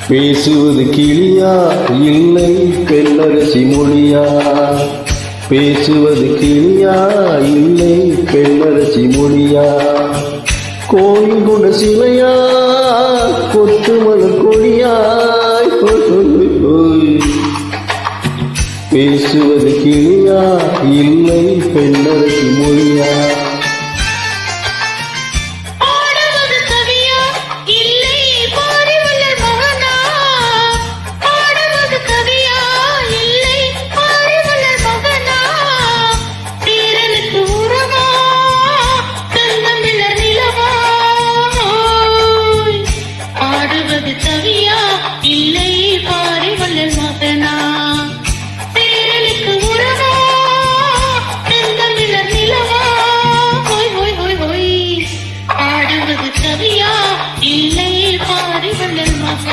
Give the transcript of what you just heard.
பேசுவது கிளியா இல்லை பெண்ணரசி மொழியா? பேசுவது கிளியா இல்லை பெண்ணரசி மொழியா? கோயில் கொண்ட சிலையா கொத்து மலர் கொடியாய்? பேசுவது கிளியா இல்லை பெண்ணரசி மொழியா?